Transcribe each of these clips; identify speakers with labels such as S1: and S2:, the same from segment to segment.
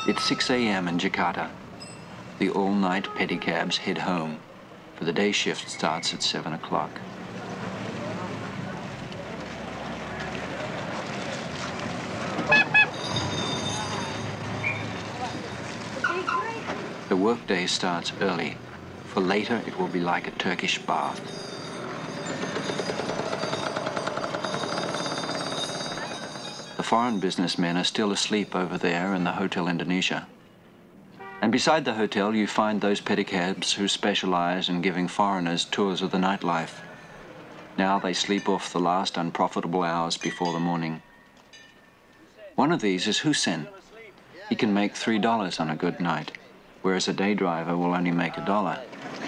S1: It's 6 a.m. in Jakarta. The all-night pedicabs head home, for the day shift starts at 7 o'clock. The workday starts early, for later it will be like a Turkish bath. The foreign businessmen are still asleep over there in the Hotel Indonesia. And beside the hotel you find those pedicabs who specialize in giving foreigners tours of the nightlife. Now they sleep off the last unprofitable hours before the morning. One of these is Hussein. He can make $3 on a good night, whereas a day driver will only make $1.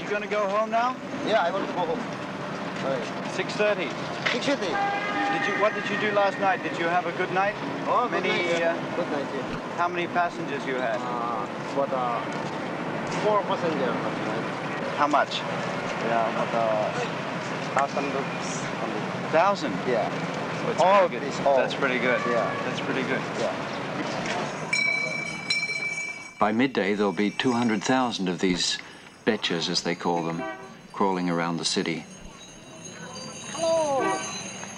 S2: You going to go home now?
S3: Yeah, I want to go home.
S2: 6:30.
S3: 6:30.
S2: What did you do last night? Did you have a good night?
S3: Oh,
S2: good night,
S3: yeah.
S2: How many passengers you had?
S3: What 4 passengers.
S2: How much?
S3: Yeah, what 1,000 rupees.
S2: 1,000?
S3: Yeah.
S2: So it's
S3: All
S2: pretty good.
S3: this, all.
S2: That's pretty good.
S3: Yeah.
S2: That's pretty good.
S3: Yeah.
S1: By midday there'll be 200,000 of these betches, as they call them, crawling around the city.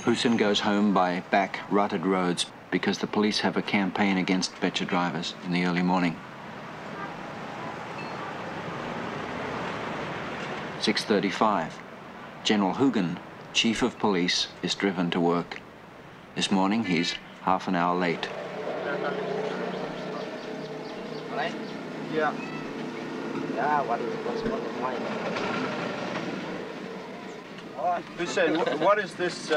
S1: Hussein goes home by back rutted roads because the police have a campaign against betcha drivers in the early morning. 6:35. General Hoegeng, Chief of Police, is driven to work. This morning he's half an hour late.
S2: Yeah.
S3: Yeah,
S2: Hussein, what is this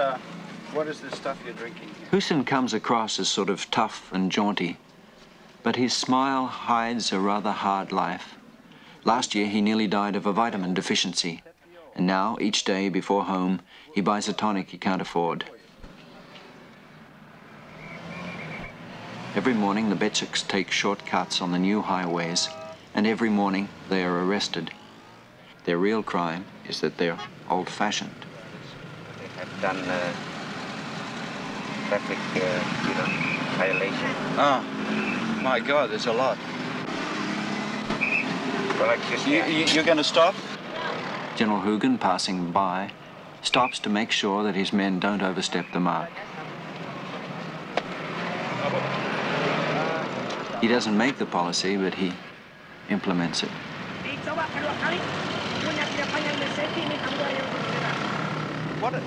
S2: stuff you're drinking here?
S1: Hussein comes across as sort of tough and jaunty, but his smile hides a rather hard life. Last year he nearly died of a vitamin deficiency, and now each day before home he buys a tonic he can't afford. Every morning the Betchiks take shortcuts on the new highways, and every morning they are arrested. Their real crime is that they're old-fashioned.
S4: They have done traffic, violation.
S2: Oh, my God, there's a lot.
S4: Well,
S2: You're going to stop?
S1: General Hoegeng, passing by, stops to make sure that his men don't overstep the mark. He doesn't make the policy, but he implements it.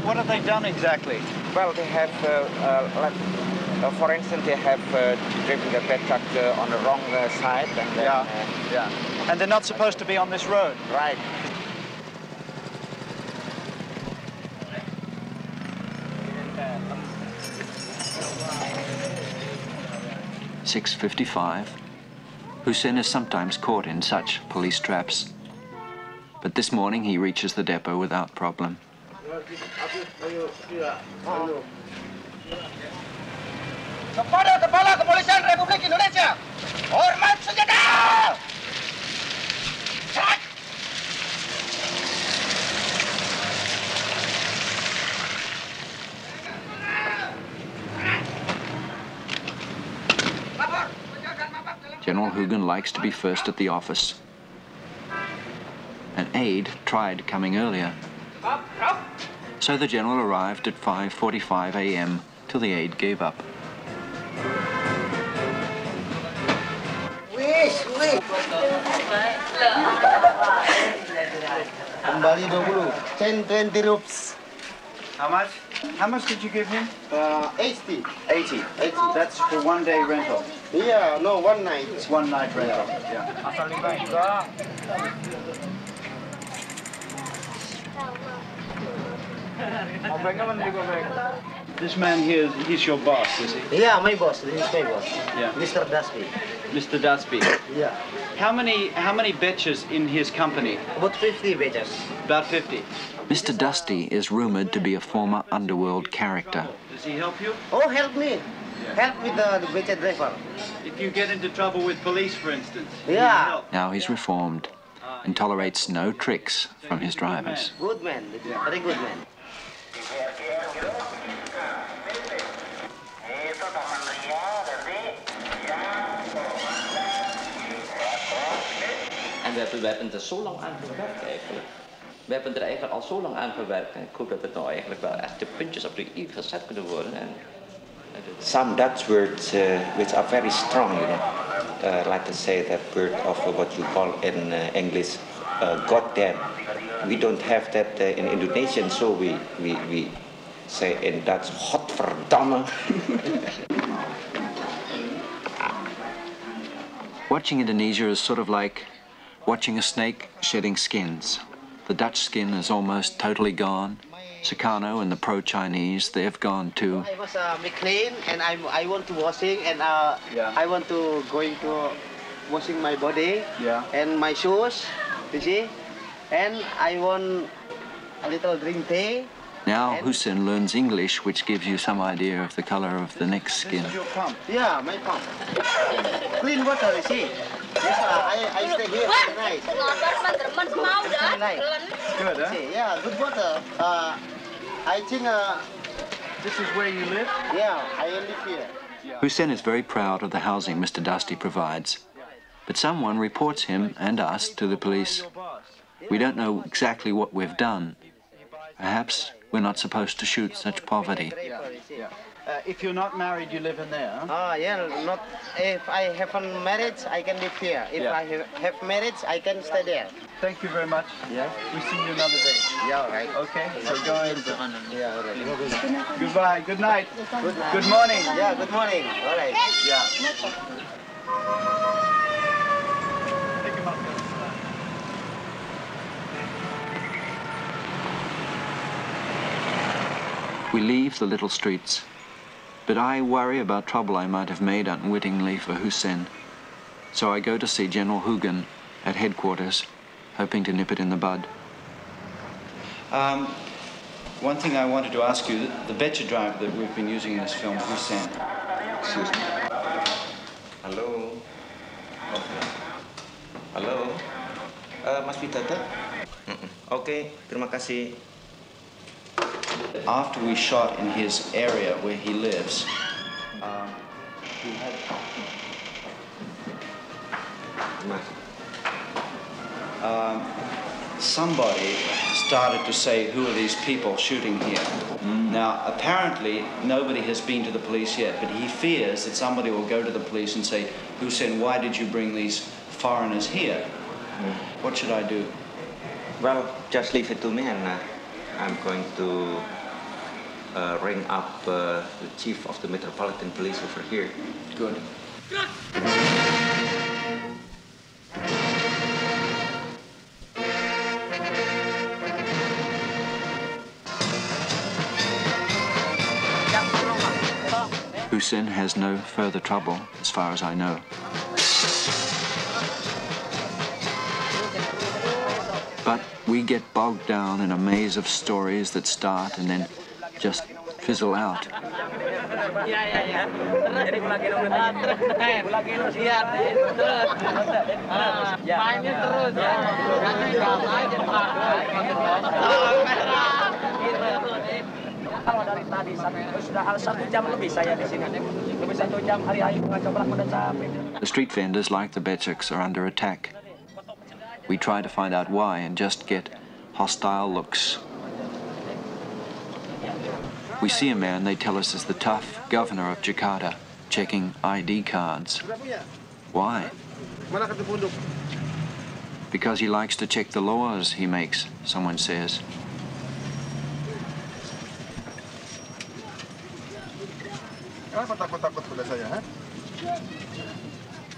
S2: What have they done exactly?
S4: well, they have, for instance, they have driven the pet truck on the wrong side. And then,
S2: yeah. And they're not supposed to be on this road.
S4: Right.
S1: .55. Hussein is sometimes caught in such police traps, but this morning he reaches the depot without problem.
S3: Kepada Kepala Kepolisian Republik Indonesia, hormat senjata!
S1: General Hoegeng likes to be first at the office. An aide tried coming earlier, so the general arrived at 5:45 a.m. till the aide gave up.
S3: Kembali 20, 10, 20 rupees.
S2: How much? How much did you give him?
S3: 80.
S2: 80. That's for 1 day rental.
S3: Yeah, no, one night.
S2: It's 1 night rental. Yeah. This man here, he's your boss, is he?
S3: Yeah, my boss. This is my boss.
S2: Yeah.
S3: Mr. Dasby.
S2: Mr. Datsby.
S3: Yeah.
S2: How many betches in his company?
S3: About 50 batches.
S2: About 50.
S1: Mr. Dusty is rumored to be a former underworld character.
S2: Does he help you?
S3: Oh, help me. Help with the batch driver.
S2: If you get into trouble with police, for instance.
S3: Yeah.
S2: Help.
S1: Now he's reformed and tolerates no tricks from his drivers.
S3: Good man. Very good man.
S5: we hebben er zo lang aan gewerkt eigenlijk. We hebben er eigenlijk al zo lang aan gewerkt. En ik hoop dat het nou eigenlijk wel echt de puntjes op de i gezet kunnen worden. En
S4: some Dutch words which are very strong, you know. Like to say that word of what you call in English, goddamn. We don't have that in Indonesian, so we say in Dutch, godverdamme.
S1: Watching Indonesia is sort of like watching a snake shedding skins. The Dutch skin is almost totally gone. Sukarno and the pro-Chinese, they've gone too.
S3: I was clean and I want to washing and I want to going to washing my body and my shoes, you see, and I want a little drink tea.
S1: Now Hussein learns English, which gives you some idea of the color of the next skin.
S2: This is your pump.
S3: Yeah, my pump. Clean water, you see. Yes, I stay here every night. Every night.
S2: Good, huh?
S3: See, yeah, good water. I think
S2: This is where you live?
S3: yeah, I live here.
S1: Hussein is very proud of the housing Mr. Dusty provides. But someone reports him and us to the police. We don't know exactly what we've done. Perhaps we're not supposed to shoot such poverty.
S2: If you're not married, you live in there, huh?
S3: Yeah, not if I have a marriage, I can live here. If I have marriage, I can stay there.
S2: Thank you very much.
S3: Yeah.
S2: We'll see you another day.
S3: Yeah, all right.
S2: Okay, so go ahead.
S3: Yeah, all right.
S2: Goodbye, good night. Good morning.
S3: Yeah, good morning. All right.
S2: Yeah.
S1: We leave the little streets, but I worry about trouble I might have made unwittingly for Hussein. So I go to see General Hoegeng at headquarters, hoping to nip it in the bud.
S6: One thing I wanted to ask you, the Betcha driver that we've been using in this film, Hussein.
S4: Excuse me. Halo. Halo. Mas Pitata? Oke, terima kasih.
S6: After we shot in his area where he lives, he had... somebody started to say, who are these people shooting here? Now, apparently, nobody has been to the police yet, but he fears that somebody will go to the police and say, Hussein, why did you bring these foreigners here? What should I do?
S4: Well, just leave it to me and I'm going to ring up the chief of the Metropolitan Police over here.
S6: Good.
S1: Hussein has no further trouble, as far as I know. But we get bogged down in a maze of stories that start and then just fizzle out. The street vendors, like the Betchaks, are under attack. We try to find out why and just get hostile looks. We see a man they tell us is the tough governor of Jakarta, checking ID cards. Why? Because he likes to check the laws he makes, someone says.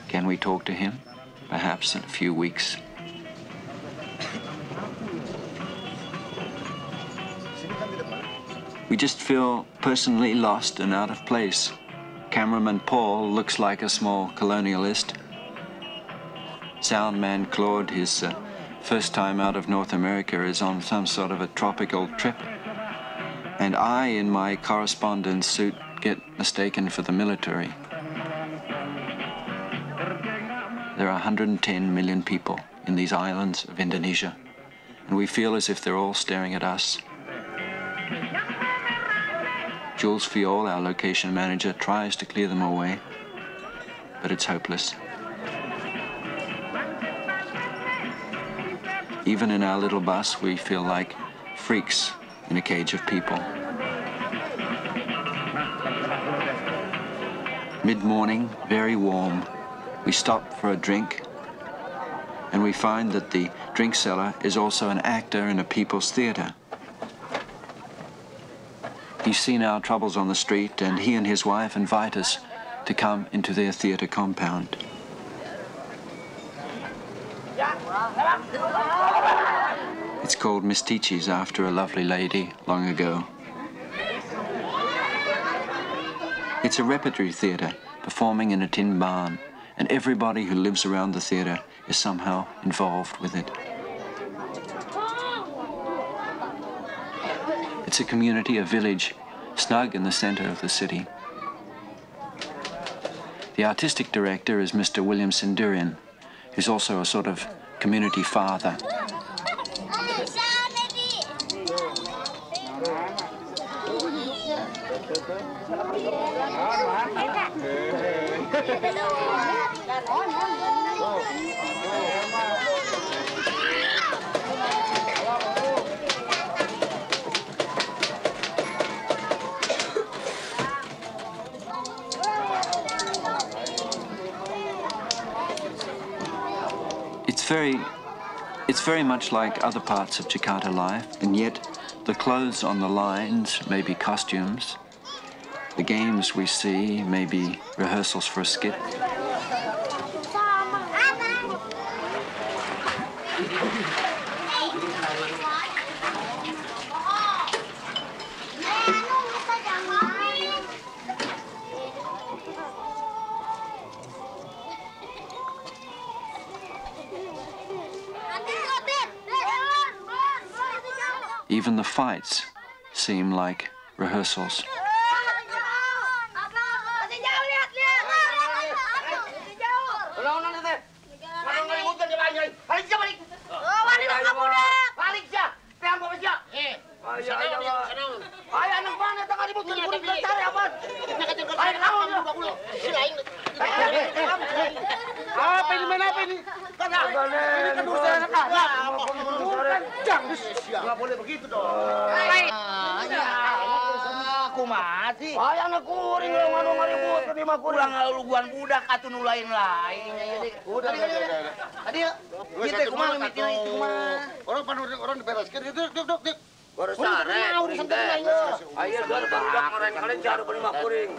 S1: Can we talk to him? Perhaps in a few weeks. We just feel personally lost and out of place. Cameraman Paul looks like a small colonialist. Soundman Claude, his first time out of North America, is on some sort of a tropical trip. And I, in my correspondence suit, get mistaken for the military. There are 110 million people in these islands of Indonesia, and we feel as if they're all staring at us. Jules Fiol, our location manager, tries to clear them away, but it's hopeless. Even in our little bus, we feel like freaks in a cage of people. Mid-morning, very warm, we stop for a drink, and we find that the drink seller is also an actor in a people's theatre. He's seen our troubles on the street, and he and his wife invite us to come into their theatre compound. It's called Mistiches after a lovely lady long ago. It's a repertory theatre performing in a tin barn, and everybody who lives around the theatre is somehow involved with it. It's a community, a village, snug in the center of the city. The artistic director is Mr. William Sindurian, who's also a sort of community father. It's very much like other parts of Jakarta life, and yet the clothes on the lines may be costumes. The games we see may be rehearsals for a skit. Even the fights seem like rehearsals.
S7: Apa ini main apa ini? Ini kan urusan anak-anak. Nggak boleh begitu dong. Aku mati. Ayah anak kuring lo nganu ngaribut ke lima kuring. Kurang luguan budak atau nulain-lain. Udah. Tadi kita kumaha mikir itu kumaha. Orang dibereskan itu duk. Baru sare. Ayo gue budak orang kalian jaru beli lima kuring.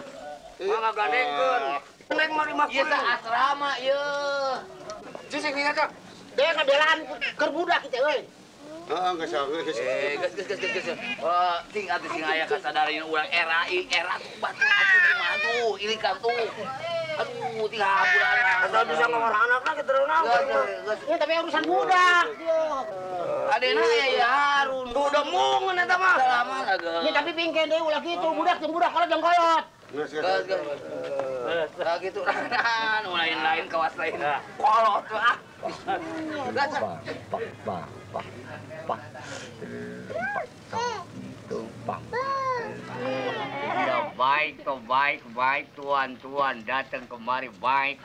S7: Mangga gandekeun. Neng mah lima kuring. Ieu asrama ieu. Cicing nih Kak. Dia kabelaan keur budak kitu euy. Heeh, geus. Ting atuh sing aya kasadarin urang era batu atuh ilikan tuh. Aduh, ting haburan. Asal bisa ngomong anak-anak kita renang. Ya tapi urusan budak. Adena ya harun. Tuh udah mungun eta mah. Salaman agak. Ini tapi pingken deui ulah kitu budak kalau jang koyot. Geus. Nah gitu ranan, lain kawas lain. Kolot ah. Baik tuan datang kemari baik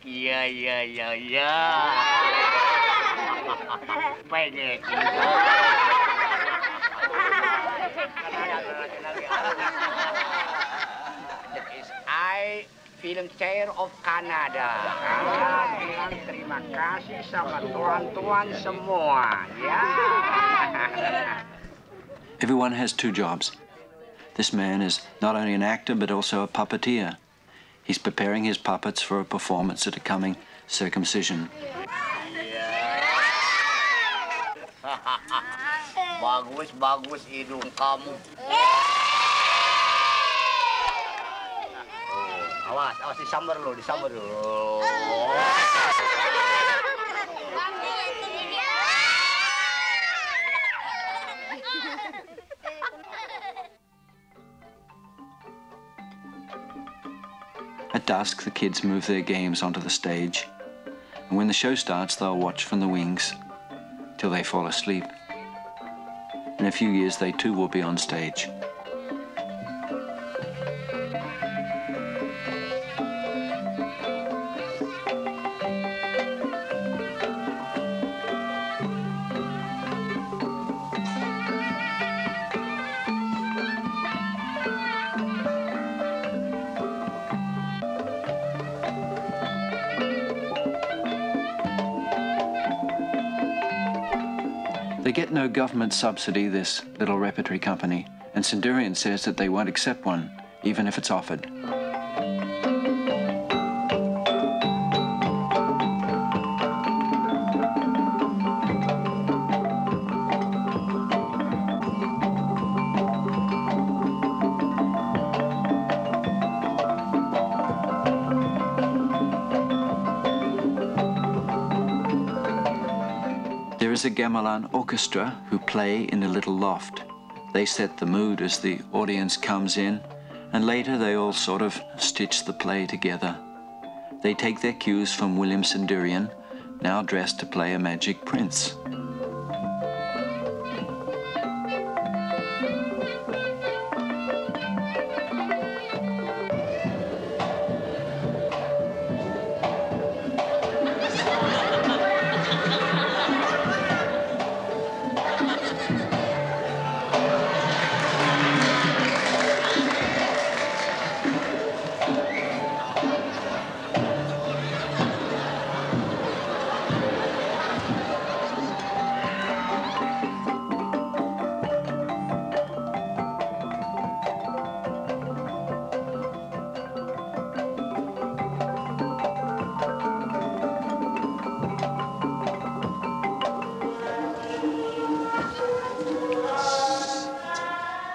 S7: iya baik I film chair of Kanada. Bilang terima kasih sama tuan-tuan semua, ya.
S1: Everyone has two jobs. This man is not only an actor but also a puppeteer. He's preparing his puppets for a performance at a coming circumcision.
S7: Bagus hidung kamu. Awas disambar dulu.
S1: At dusk, the kids move their games onto the stage, and when the show starts, they'll watch from the wings till they fall asleep. In a few years, they too will be on stage. They get no government subsidy, this little repertory company, and Centurion says that they won't accept one, even if it's offered. There is a gamelan orchestra who play in a little loft. They set the mood as the audience comes in, and later they all sort of stitch the play together. They take their cues from William Centurion, now dressed to play a magic prince.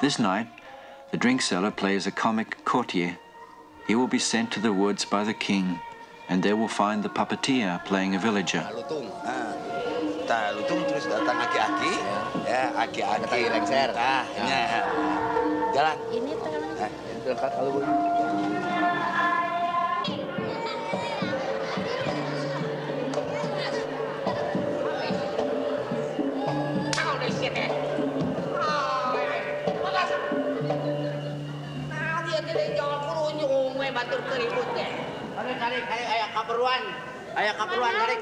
S1: This night, the drink seller plays a comic courtier. He will be sent to the woods by the king, and there will find the puppeteer playing a villager.
S7: Lutung terus datang aki-aki, ya aki-aki lengser. Jalan. Ini terangkat kalau batur keributnya. Tarik aya kaperuan tarik.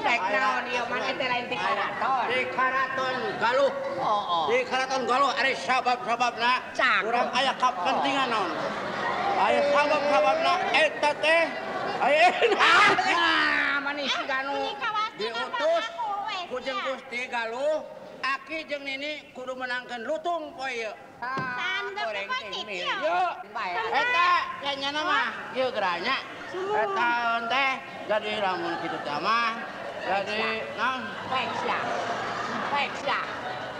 S7: Tek naon ieu mah eta lain ti karaton. Di karaton galuh. Di karaton galuh ari sabab-sababna urang aya kapentingan naon. Aya sabab-sababna eta teh aya manis ganu diutus ku jeung Gusti Galuh aki jeung Nini kudu menangkeun lutung poe ieu. Goreng teh yo eta kayaknya mah ieu geranya eta teh jadi lamun kitu teh mah jadi naon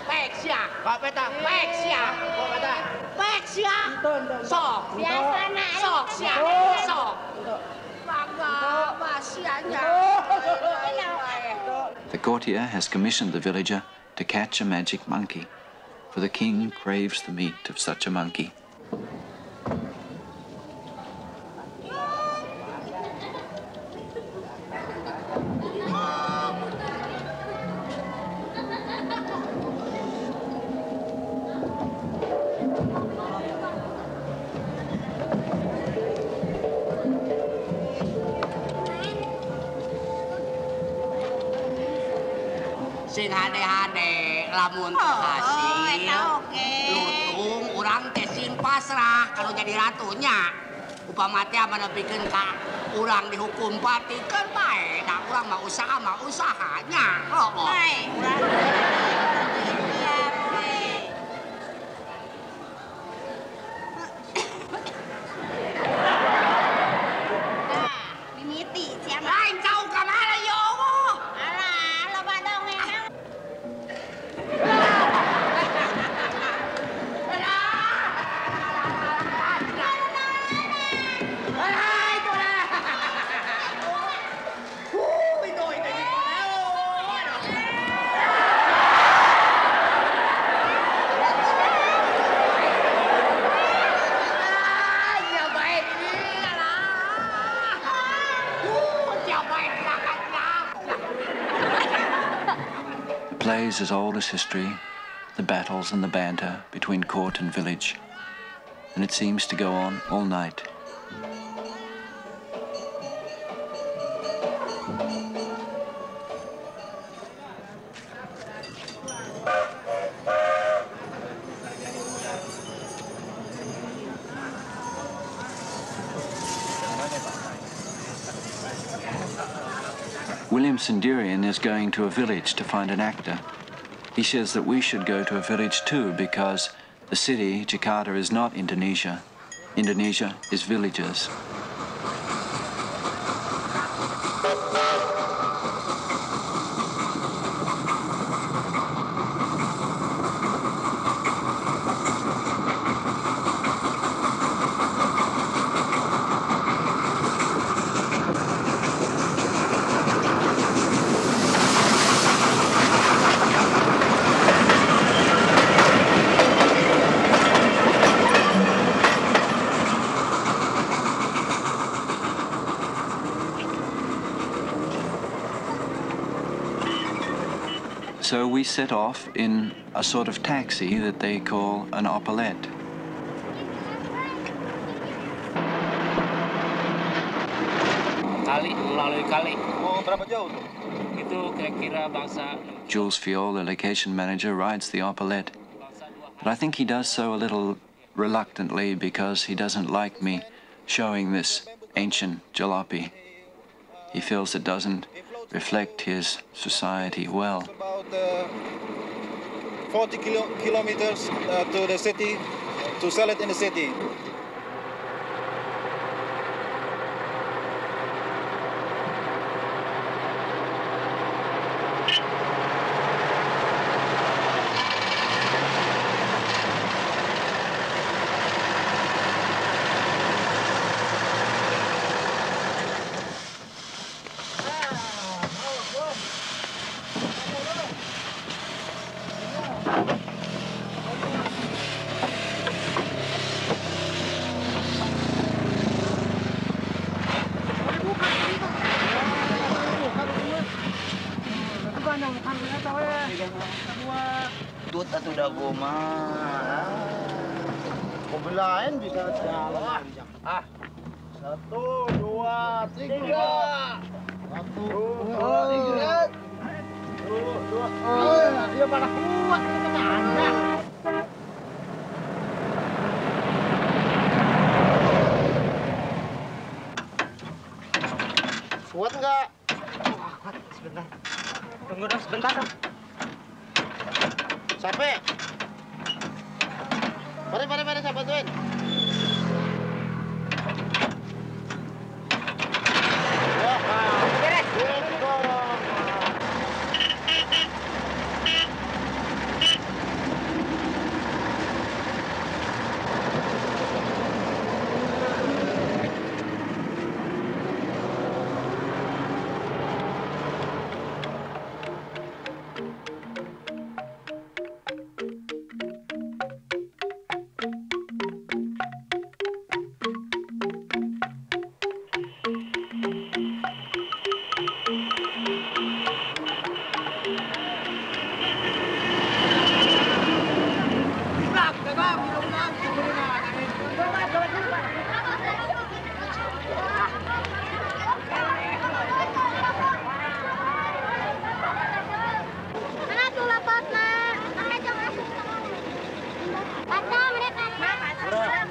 S7: peksia kapeta peksia sok biasana sok bangga basianya.
S1: The courtier has commissioned the villager to catch a magic monkey, for the king craves the meat of such a monkey.
S7: Sing hade-hade lamun hasil lutung urang teh sing pasrah kalau jadi ratunya upama teh menepikeun ka urang dihukum pati kan bae da urang mah usahanya
S8: Biniti siapa?
S7: Lain jauh ka mana yo?
S1: The play is as old as history, the battles and the banter between court and village, and it seems to go on all night. William Centurion is going to a village to find an actor. He says that we should go to a village too because the city, Jakarta, is not Indonesia. Indonesia is villages. So we set off in a sort of taxi that they call an opalette.
S9: Kali, melalui kali. Oh, berapa jauh tuh? Itu kira-kira bangsa.
S1: Jules Fiol, the location manager, rides the opalette. But I think he does so a little reluctantly because he doesn't like me showing this ancient jalopy. He feels it doesn't reflect his society well.
S10: About 40 kilometers to the city, to sell it in the city.
S7: Tut atau dago mah. Kebelain bisa jalan. Ah. 1, 2, 3. 1, 2, 3. 2. Dia pada kuat kemana? Kuat nggak? Kuat, sebentar. Tunggu dong sebentar dong. Sampai. Mari saya bantuin.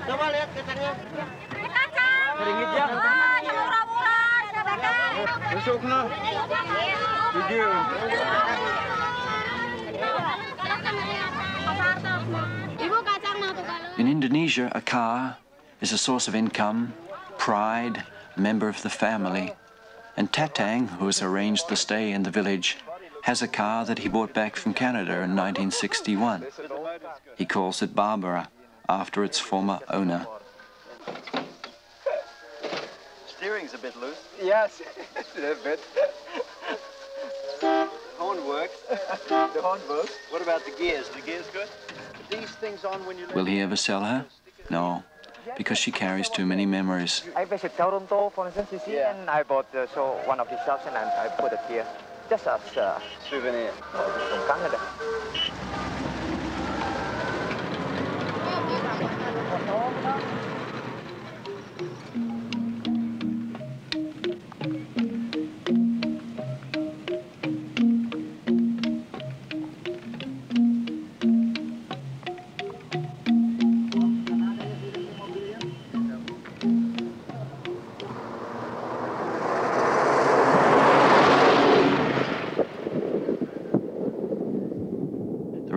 S7: Coba lihat kacangnya. Ringgit ya. Murah-murah, besok nah. Video.
S1: In Indonesia, a car is a source of income, pride, a member of the family. And Tatang, who has arranged the stay in the village, has a car that he bought back from Canada in 1961. He calls it Barbara, after its former owner.
S2: Steering's a bit loose.
S10: Yes, a bit.
S2: Horn works.
S10: The horn works.
S2: What about the gears? The gears good? These things on when you...
S1: Will he ever sell her? No, because she carries too many memories.
S11: I visit Toronto, for instance, you see, and I bought one of the shops and I put it here, just as a
S2: souvenir.
S11: From Canada.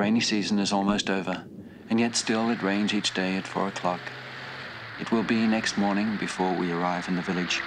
S1: rainy season is almost over, and yet still it rains each day at 4 o'clock. It will be next morning before we arrive in the village.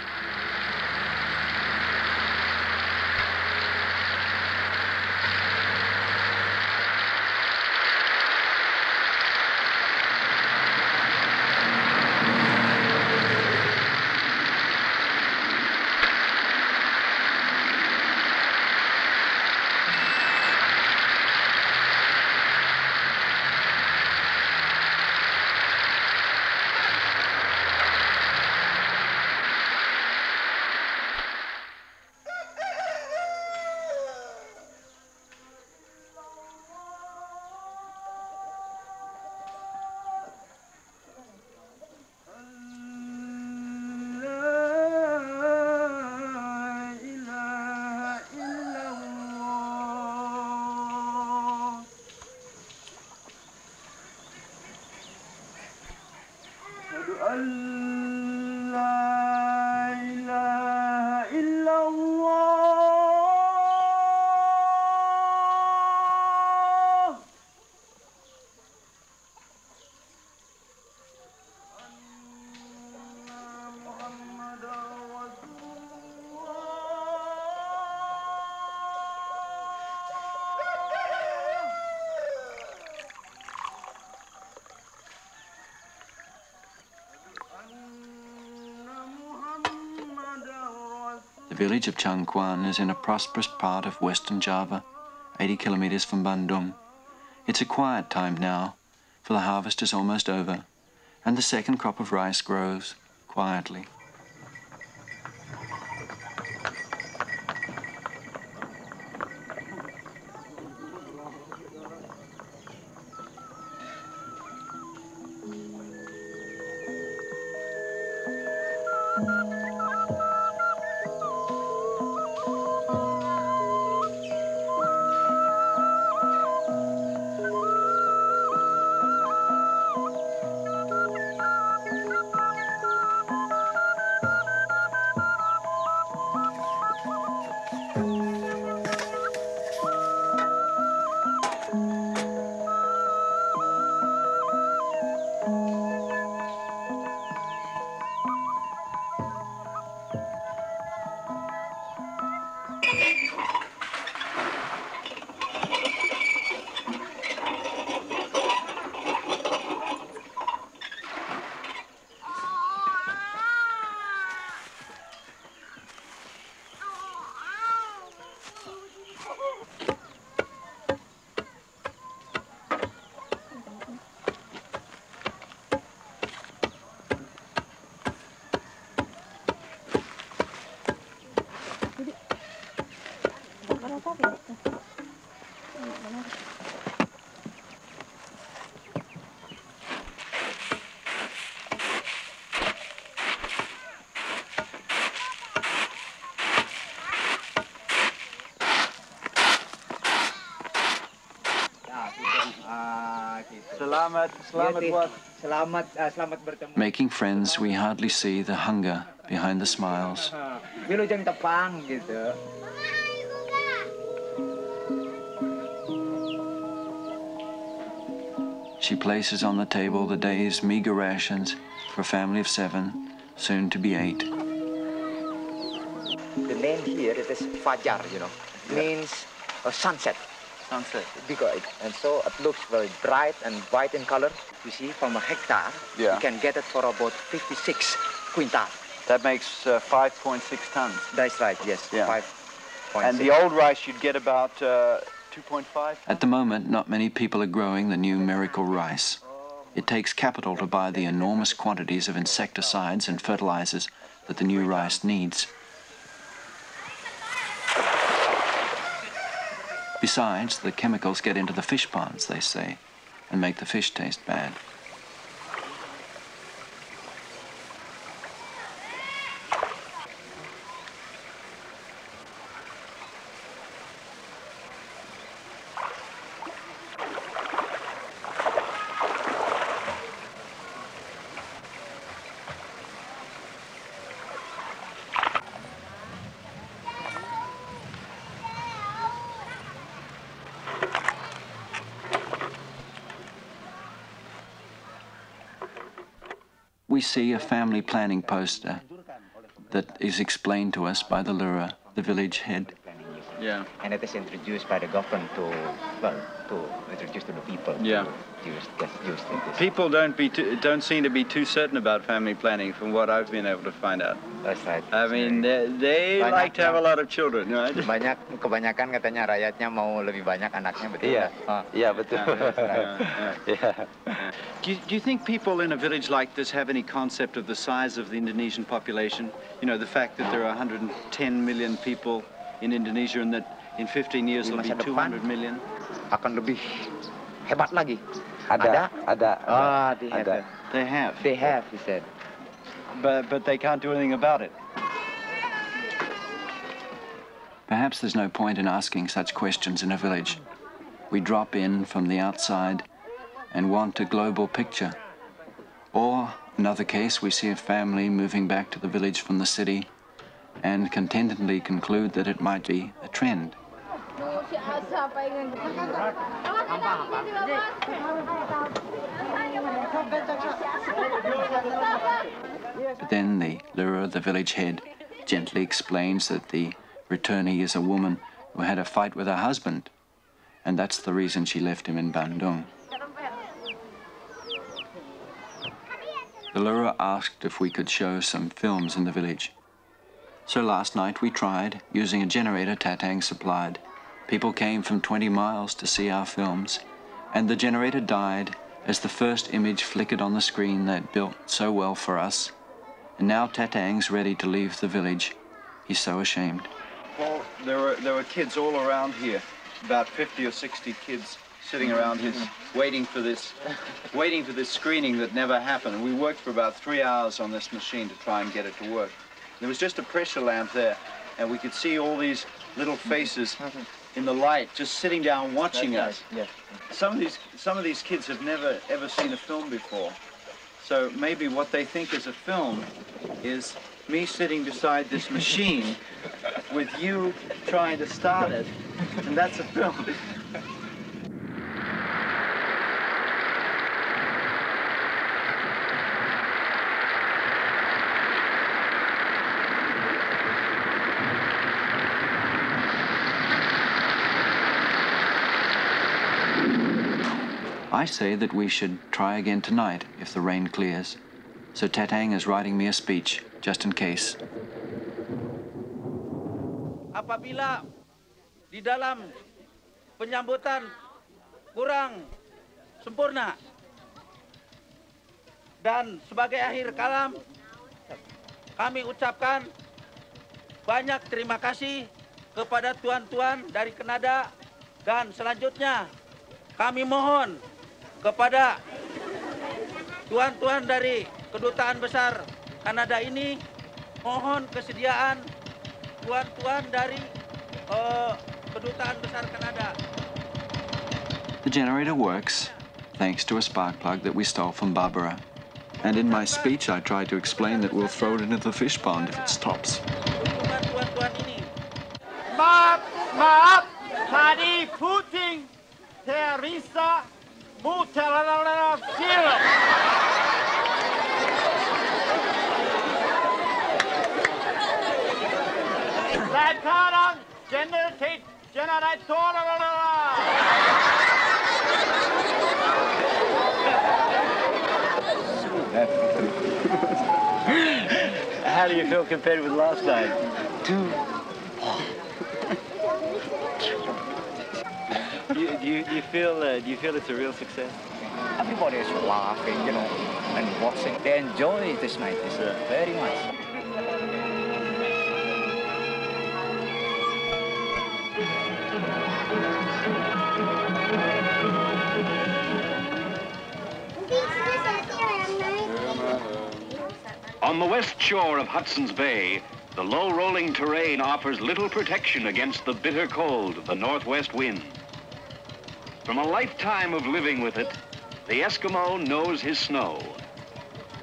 S1: The village of Changkuan is in a prosperous part of western Java, 80 kilometers from Bandung. It's a quiet time now, for the harvest is almost over, and the second crop of rice grows quietly. Making friends, we hardly see the hunger behind the smiles. She places on the table the day's meager rations for a family of 7, soon to be 8.
S11: The name here, it is Fajar, means a sunset.
S12: Sunset.
S11: And so it looks very bright and white in color. You see, from a hectare, you can get it for about 56 quintal.
S12: That makes 5.6 tons.
S11: That's right, yes.
S12: Yeah.
S11: 5.6.
S12: And the old rice you'd get about 2.5?
S1: At the moment, not many people are growing the new miracle rice. It takes capital to buy the enormous quantities of insecticides and fertilizers that the new rice needs. Besides, the chemicals get into the fish ponds, they say, and make the fish taste bad. we see a family planning poster that is explained to us by the Lura, the village head.
S11: Yeah. And it is introduced by the government to introduce to the people.
S12: Yeah. People don't seem to be too certain about family planning, from what I've been able to find out.
S11: That's right.
S12: I mean, they like to have a lot of children, right?
S11: Kebanyakan katanya rakyatnya mau lebih banyak anaknya, betul?
S12: Iya.
S11: Iya, betul.
S12: Do you think people in a village like this have any concept of the size of the Indonesian population? You know, the fact that there are 110 million people in Indonesia and that in 15 years there'll be 200 million?
S11: Akan lebih hebat lagi.
S12: Ada.
S11: They have, he said.
S12: But they can't do anything about it.
S1: Perhaps there's no point in asking such questions in a village. We drop in from the outside and want a global picture. Or, another case, we see a family moving back to the village from the city and contentedly conclude that it might be a trend. But then the Lura, the village head, gently explains that the returnee is a woman who had a fight with her husband, and that's the reason she left him in Bandung. The Lura asked if we could show some films in the village. So last night we tried, using a generator Tayang supplied. People came from 20 miles to see our films, and the generator died as the first image flickered on the screen they'd built so well for us. And now Tayang's ready to leave the village. He's so ashamed.
S12: Well, there were kids all around here, about 50 or 60 kids sitting around his, waiting for this screening that never happened. We worked for about 3 hours on this machine to try and get it to work. There was just a pressure lamp there, and we could see all these little faces in the light, just sitting down watching us.
S11: Yes.
S12: Some of these kids have never ever seen a film before, so maybe what they think is a film is me sitting beside this machine with you trying to start it, and that's a film.
S1: I say that we should try again tonight if the rain clears. So Tayang is writing me a speech, just in case.
S13: Apabila di dalam penyambutan kurang sempurna dan sebagai akhir kalam kami ucapkan banyak terima kasih kepada tuan-tuan dari Kanada, dan selanjutnya kami mohon kepada tuan-tuan dari Kedutaan Besar Kanada ini, mohon kesediaan tuan-tuan dari Kedutaan Besar Kanada.
S1: The generator works, thanks to a spark plug that we stole from Barbara. And in my speech I tried to explain that we'll throw it into the fish pond if it stops.
S13: Tuan-tuan ini.
S2: Maaf, tadi puting Teresa Mutalala film. Sekarang generator.
S12: How do you feel compared with last night? Do you feel it's a real success?
S11: Everybody is laughing, you know, and watching. They enjoy this night very much.
S14: On the west shore of Hudson's Bay, the low rolling terrain offers little protection against the bitter cold of the northwest wind. From a lifetime of living with it, the Eskimo knows his snow.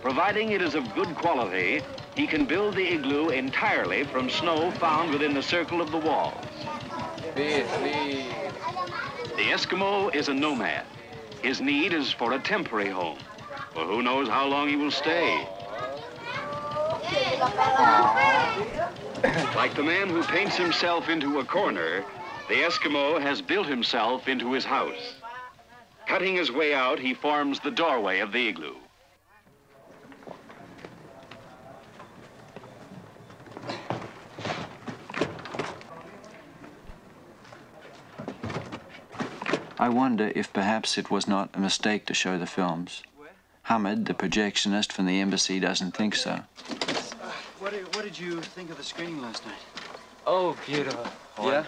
S14: Providing it is of good quality, he can build the igloo entirely from snow found within the circle of the walls. The Eskimo is a nomad. His need is for a temporary home, for who knows how long he will stay. Like the man who paints himself into a corner, the Eskimo has built himself into his house. Cutting his way out, he forms the doorway of the igloo.
S1: I wonder if perhaps it was not a mistake to show the films. Hamid, the projectionist from the embassy, doesn't think so.
S12: What did you think of the screening last night?
S15: Oh, beautiful.
S12: Yeah?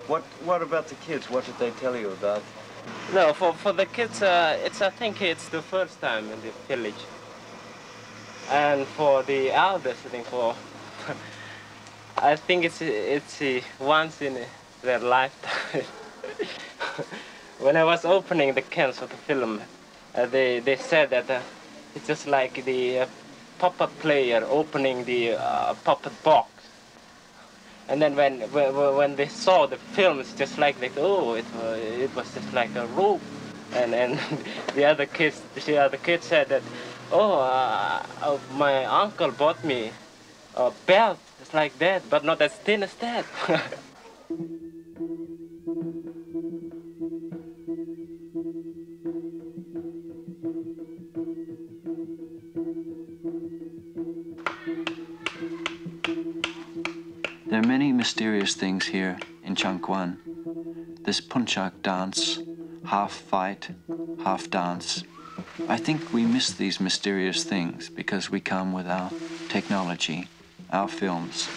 S12: What about the kids? What did they tell you about?
S15: No, for the kids, I think it's the first time in the village. And for the elders, I think it's once in their lifetime. When I was opening the cans of the film, they said that it's just like the puppet player opening the puppet box. And then when they saw the film, it's just like oh, it was just like a rope. And the other kids said that, oh, my uncle bought me a belt. It's like that, but not as thin as that.
S1: There are many mysterious things here in Changquan. This punchak dance, half fight, half dance. I think we miss these mysterious things because we come with our technology, our films.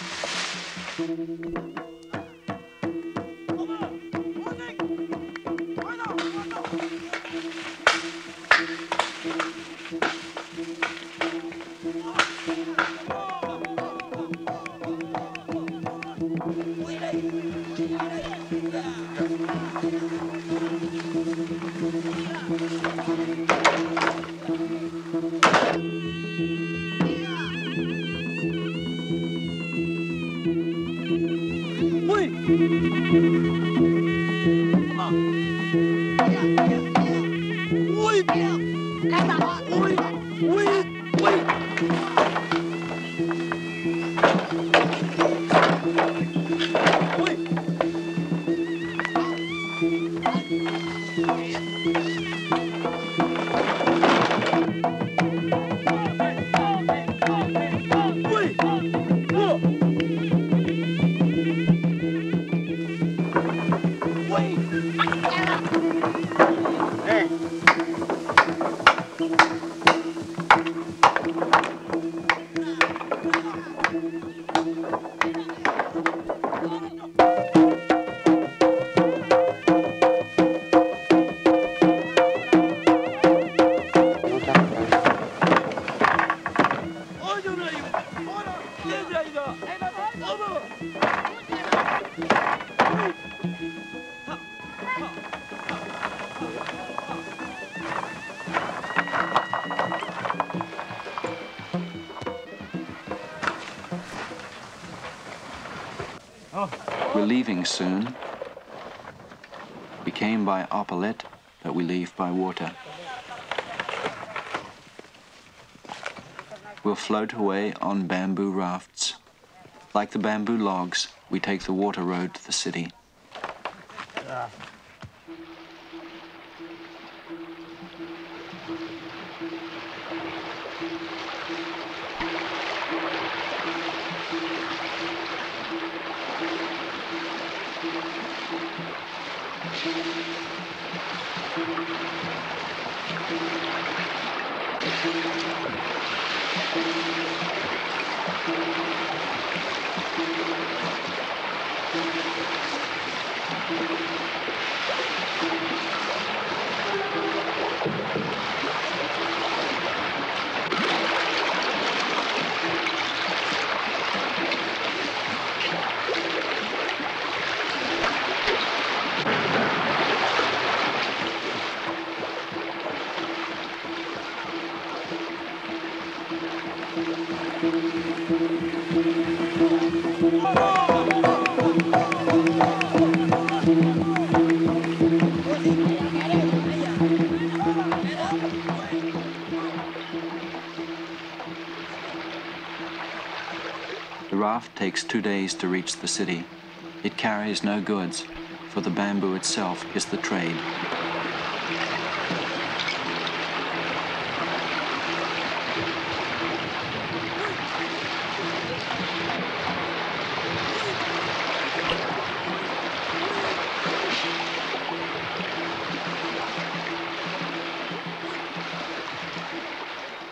S1: We're leaving soon. We came by Oppolet, but we leave by water. We'll float away on bamboo rafts. Like the bamboo logs, we take the water road to the city. takes 2 days to reach the city. It carries no goods, for the bamboo itself is the trade.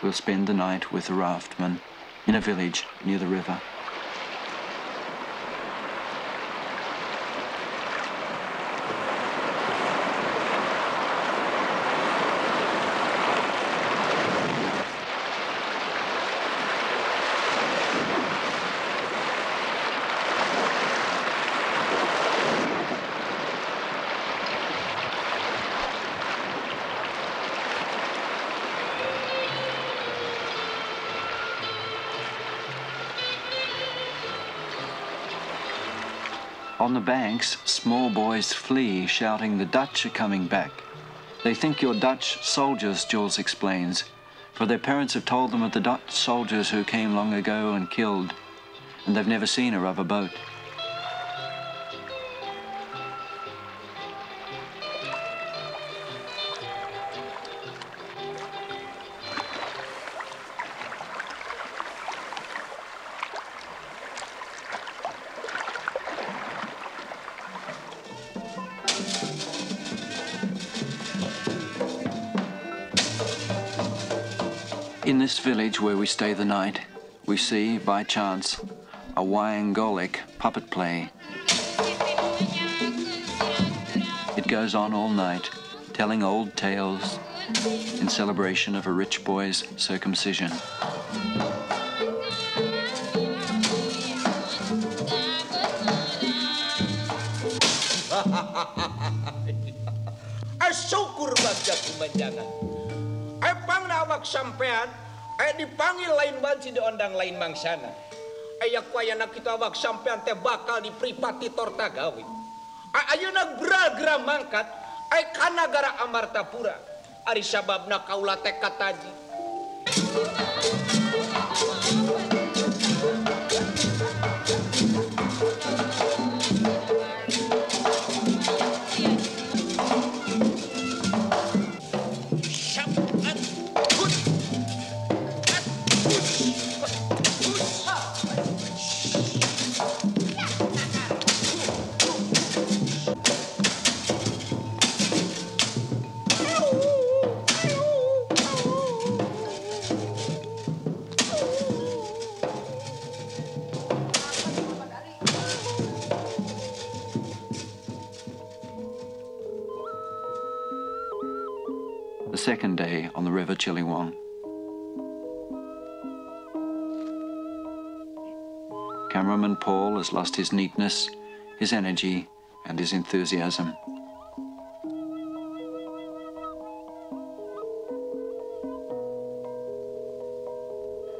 S1: We'll spend the night with the raftmen in a village near the river. On the banks, small boys flee, shouting, "The Dutch are coming back." They think you're Dutch soldiers, Jules explains, for their parents have told them of the Dutch soldiers who came long ago and killed, and they've never seen a rubber boat. In this village where we stay the night, we see, by chance, a Wayangolic puppet play. It goes on all night, telling old tales in celebration of a rich boy's circumcision.
S16: Syukur bagja kumanjangan. Pang nawak sampean, dipanggil lain banci diondang lain mangsana. Ayak wayana kita awak sampean teh bakal dipripati torta gawe. Ayeuna gerak-gerak mangkat, ka nagara Amartapura. Ari sababna kaula teh kataji.
S1: The second day on the river Chiliwang. Cameraman Paul has lost his neatness, his energy, and his enthusiasm.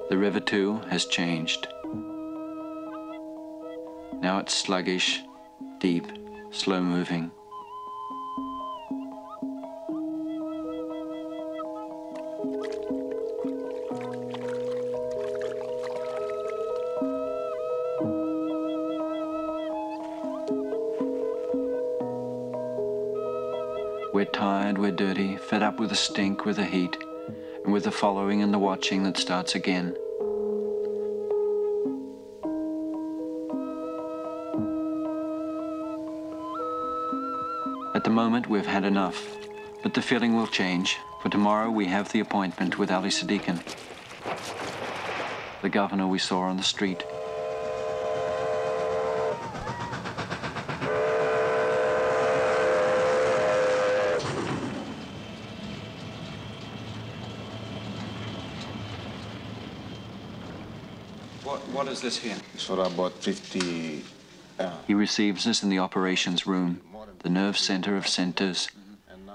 S1: The river too has changed. Now it's sluggish, deep, slow-moving. We're tired, we're dirty, fed up with the stink, with the heat, and with the following and the watching that starts again. At the moment, we've had enough, but the feeling will change, for tomorrow we have the appointment with Ali Sadikin, the governor we saw on the street.
S12: What is this here?
S10: It's for about 50...
S1: He receives us in the operations room, the nerve center of centers,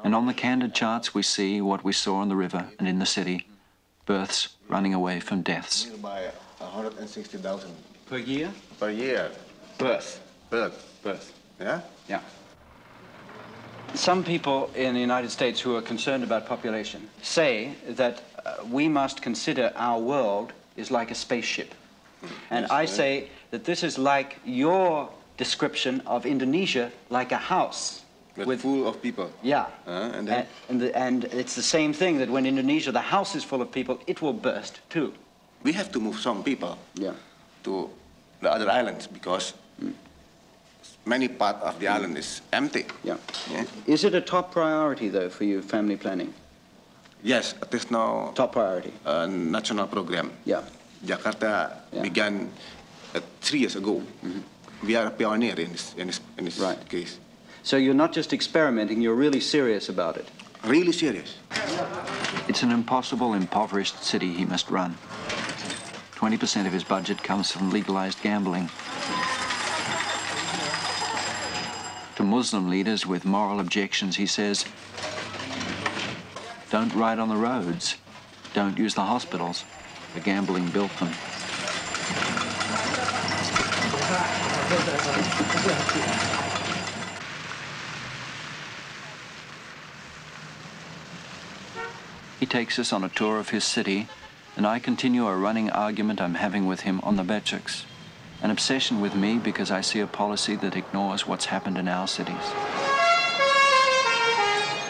S1: and on the candid charts we see what we saw on the river and in the city, births running away from deaths.
S10: By 160,000.
S12: Per year?
S10: Per year.
S12: Birth.
S10: Birth. Yeah?
S12: Yeah. Some people in the United States who are concerned about population say that we must consider our world is like a spaceship.
S6: And I say that this is like your description of Indonesia, like a house.
S10: With full of people.
S6: Yeah.
S10: And
S6: it's the same thing, that when Indonesia, the house is full of people, it will burst too.
S10: We have to move some people to the other islands because many part of the island is empty.
S6: Yeah. Is it a top priority, though, for you, family planning?
S10: Yes, it is now
S6: top priority.
S10: National program.
S6: Yeah.
S10: Jakarta began 3 years ago. We are a pioneer in this case.
S6: So you're not just experimenting, you're really serious about it.
S10: Really serious.
S1: It's an impossible, impoverished city he must run. 20% of his budget comes from legalized gambling. To Muslim leaders with moral objections, he says, don't ride on the roads, don't use the hospitals. The gambling built them. He takes us on a tour of his city, and I continue a running argument I'm having with him on the Beceks. An obsession with me because I see a policy that ignores what's happened in our cities.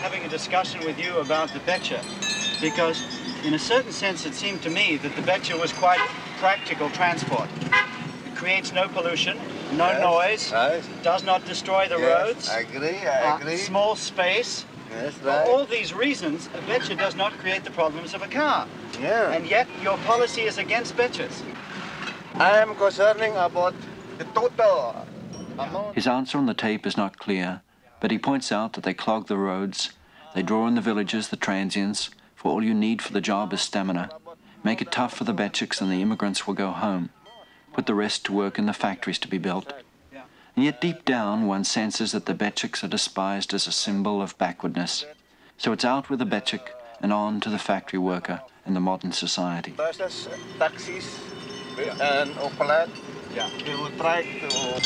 S6: Having a discussion with you about the Becha, because in a certain sense it seemed to me that the Becha was quite practical transport. It creates no pollution, no noise, does not destroy the roads.
S10: I agree.
S6: Small space.
S10: Yes,
S6: For all these reasons, a Becha does not create the problems of a car.
S10: Yeah.
S6: And yet your policy is against Becas.
S10: I am concerning about the total amount.
S1: His answer on the tape is not clear, but he points out that they clog the roads, they draw in the villages, the transients, for all you need for the job is stamina. Make it tough for the Beceks and the immigrants will go home. Put the rest to work in the factories to be built. And yet deep down one senses that the Beceks are despised as a symbol of backwardness. So it's out with the Becek and on to the factory worker in the modern society.
S10: Buses, taxis, and Opel, they will try to...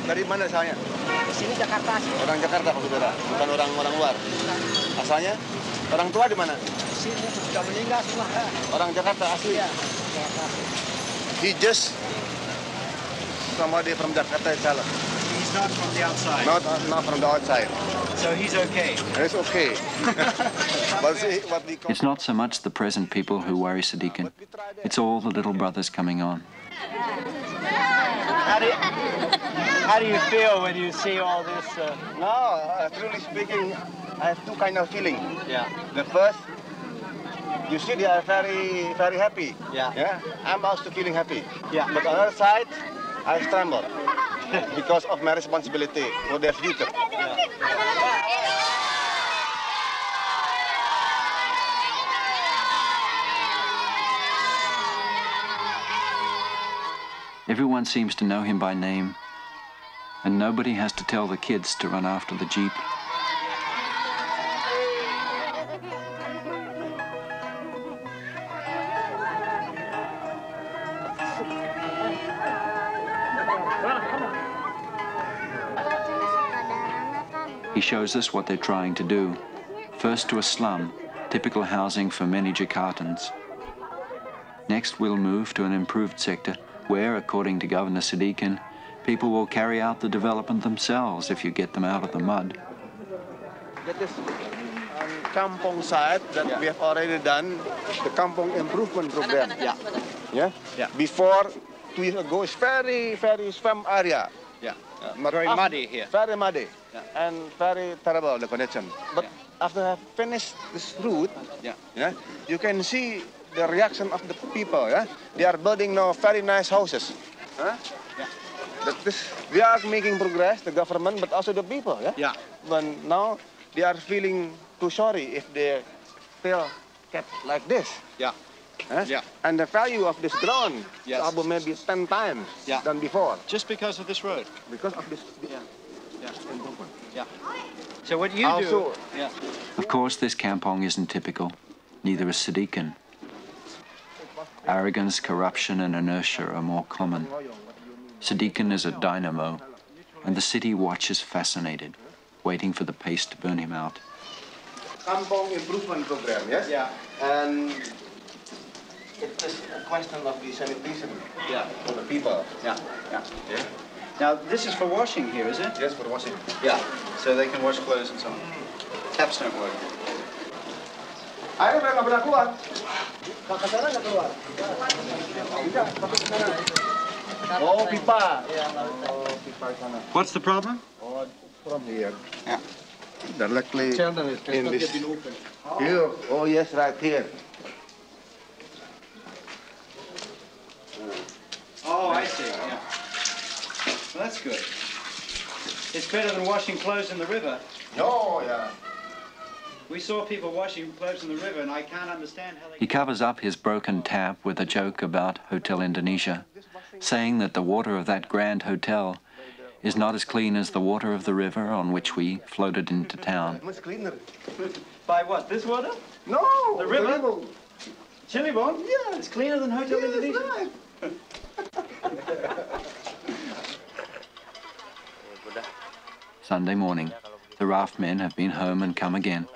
S10: Dari mana asalnya?
S7: Di sini Jakarta sih.
S10: Orang Jakarta, Pak Saudara, bukan orang luar. Asalnya? Orang tua di mana?
S7: Di sini sudah meninggal semua.
S10: Orang Jakarta asli.
S7: Iya, Jakarta.
S10: He just somebody from Jakarta himself.
S6: He's not from the outside.
S10: Not from the outside.
S6: So he's okay.
S10: It's okay. But see, what we call...
S1: It's not so much the present people who worry Sadikin. It's all the little brothers coming on.
S6: How do you feel when you see all this?
S10: No, truly speaking, I have two kind of feeling.
S6: Yeah.
S10: The first, you see they are very, very happy.
S6: Yeah.
S10: I'm also feeling happy.
S6: Yeah.
S10: But on the other side, I tremble because of my responsibility for their future.
S6: Yeah.
S1: Everyone seems to know him by name, and nobody has to tell the kids to run after the Jeep. He shows us what they're trying to do. First to a slum, typical housing for many Jakartans. Next we'll move to an improved sector where, according to Governor Sadikin, people will carry out the development themselves if you get them out of the mud.
S10: That is on Kampong side that we have already done the Kampong improvement program. Yeah. Before 2 years ago, it's very, very swamp area.
S6: Yeah. Very muddy here.
S10: Very muddy and very terrible the condition. But after I have finished this route, you can see the reaction of the people. They are building now very nice houses. We are making progress, the government, but also the people. But now they are feeling too sorry if they still kept like this. And the value of this ground is about maybe 10 times than before.
S6: Just because of this road?
S10: Because of this improvement.
S6: So what you do...
S1: Of course, this kampong isn't typical. Neither is Sadikin. Arrogance, corruption, and inertia are more common. Sadikin is a dynamo, and the city watches fascinated. waiting for the pace to burn him out.
S10: Kampong improvement program, yes?
S12: Yeah.
S10: And it is a question of the sanitation for the people.
S12: Yeah. Now, this is for washing here, is it?
S10: Yes, for washing.
S12: Yeah, so they can wash clothes and so on. Taps don't work.
S10: Air udah nggak pernah keluar. Ke sana nggak keluar. Oh, pipa. Oh, pipa sana.
S12: What's the problem?
S10: Oh, from here.
S12: Yeah.
S10: Directly in this. Here. Oh, yes, right here.
S12: Oh, I see, yeah. Well, that's good. It's better than washing clothes in the river.
S10: No, yeah.
S12: We saw people washing clothes in the river, and I can't understand how they...
S1: He covers up his broken tap with a joke about Hotel Indonesia, saying that the water of that grand hotel is not as clean as the water of the river on which we floated into town.
S10: Much cleaner.
S12: By what, this water?
S10: No,
S12: the river? Chilibon? Yeah, it's cleaner than Hotel Indonesia.
S10: Right.
S1: Sunday morning, the raft men have been home and come again.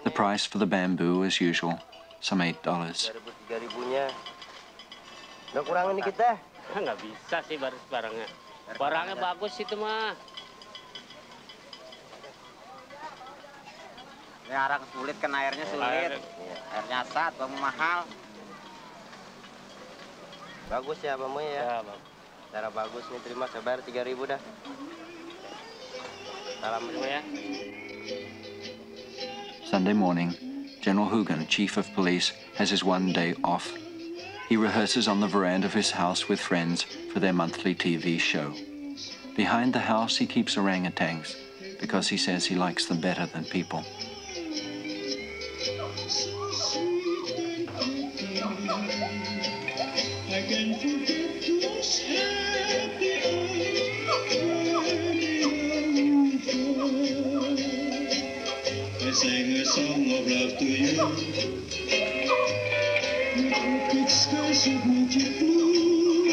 S1: The price for the bamboo, as usual, some $8.
S3: 3.000-nya. Udah kurangin dikit dah.
S9: Nggak bisa sih barangnya. Barangnya bagus itu mah.
S7: Ini arang sulit kan airnya sulit. Airnya sat, bambu mahal.
S3: Bagus ya bambu ya. Cara bagus nih, terima saya bayar 3.000 dah. Salam semua ya.
S1: Sunday morning, General Hoegeng, Chief of Police, has his one day off. He rehearses on the veranda of his house with friends for their monthly TV show. Behind the house, he keeps orangutans because he says he likes them better than people.
S17: I sang a song of love to you. Big skies of magic blue.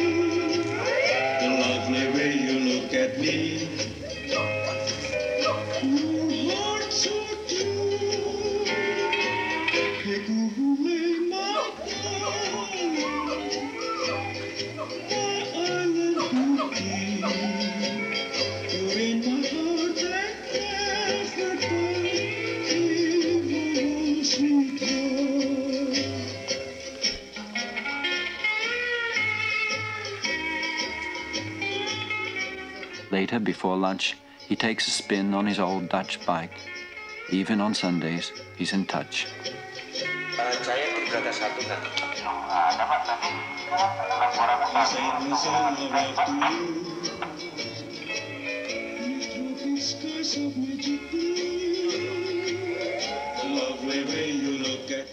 S17: The lovely way you look at me. Your heart so true. You cool my heart. My island cookie. You're in my heart like everybody.
S1: Later, before lunch, he takes a spin on his old Dutch bike. Even on Sundays, he's in touch.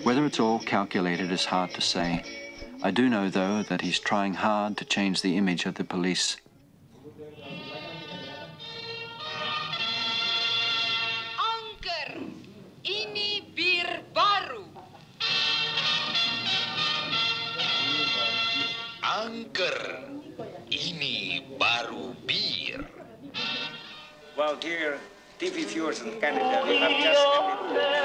S1: Whether it's all calculated is hard to say. I do know, though, that he's trying hard to change the image of the police.
S18: Anker, ini bir baru.
S16: Anker, ini baru bir.
S6: Well, dear TV viewers in Canada, we have just ended.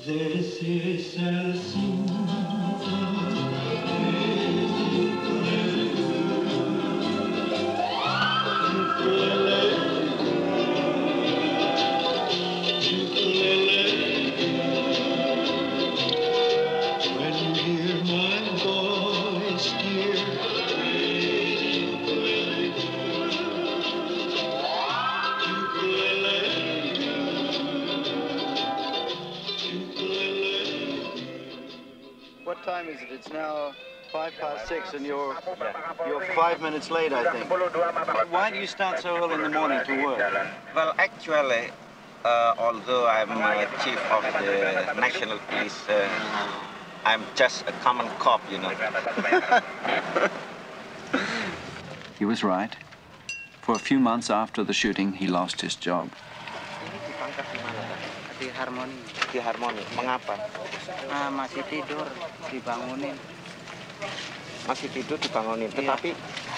S17: This is a song. When you hear my voice, dear.
S12: What time is it? It's now 6:05, and you're 5 minutes late, I think. Why do you start so early in the morning to work?
S4: Well, actually, although I'm chief of the national police, I'm just a common cop, you know.
S1: He was right. For a few months after the shooting, he lost his job.
S7: Ditangkap di mana, Pak? Di Harmoni.
S4: Di Harmoni. Mengapa?
S7: Masih tidur, dibangunin.
S4: masih tidur dibangunin. Tetapi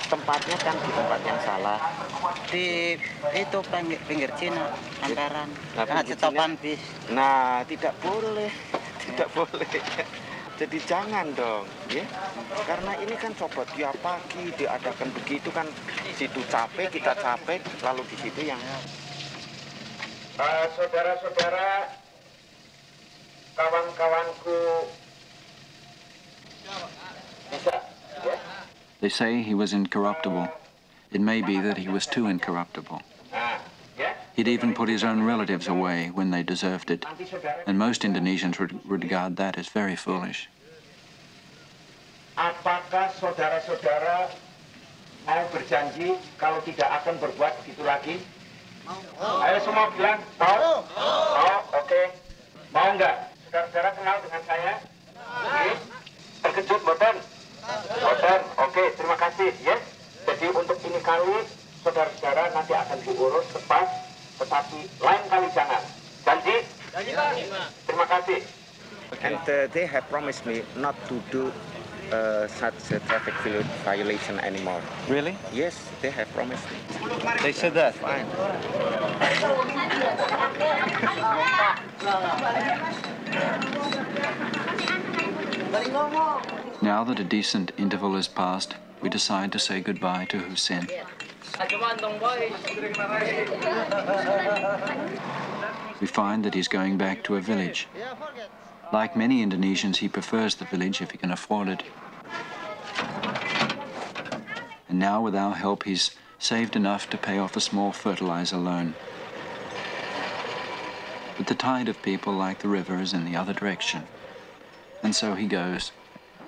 S4: tempatnya kan di tempat yang salah.
S3: Di itu pinggir Cina, angkaran.
S4: Nah,
S3: stopan bis.
S4: Nah, tidak boleh. Tidak boleh. Jadi jangan dong, ya. Karena ini kan coba tiap pagi diadakan begitu kan, situ capek, kita capek, lalu di situ yang
S16: saudara-saudara, kawan-kawanku, bisa, ya?
S1: They say he was incorruptible. It may be that he was too incorruptible. He'd even put his own relatives away when they deserved it, and most Indonesians regard that as very foolish.
S16: Apakah saudara-saudara mau berjanji kalau tidak akan berbuat begitu lagi? Ayo semua bilang, mau? Mau, oke. Mau nggak? Saudara-saudara kenal dengan saya? Terkejut, boten? Boten, oke, terima kasih, yes. Jadi untuk ini kali, saudara-saudara nanti akan diurus tepat, tetapi lain kali jangan. Janji? Terima kasih.
S4: And they have promised me not to do such a traffic violation anymore.
S12: Really?
S4: Yes, they have promised me.
S12: They said that?
S4: Fine.
S1: Now that a decent interval has passed, we decide to say goodbye to Hussein. We find that he's going back to a village. Like many Indonesians, he prefers the village if he can afford it. And now, with our help, he's saved enough to pay off a small fertilizer loan. But the tide of people like the river is in the other direction. And so he goes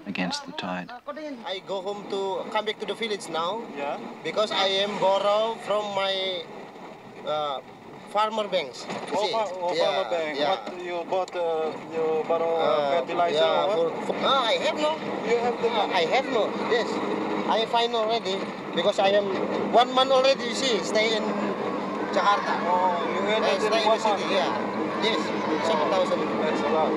S1: against the tide.
S3: I come back to the village now, because I am borrow from my farmer banks.
S10: Farmer bank.
S3: Yeah.
S10: What you bought? You borrow fertilizer?
S3: I have no.
S10: You have the money?
S3: I have no. Yes, I find already because I am 1 month already. You see, stay in Jakarta.
S10: Oh, you had
S3: stay in the city. Yeah. Yes, 7,000.
S10: That's a lot.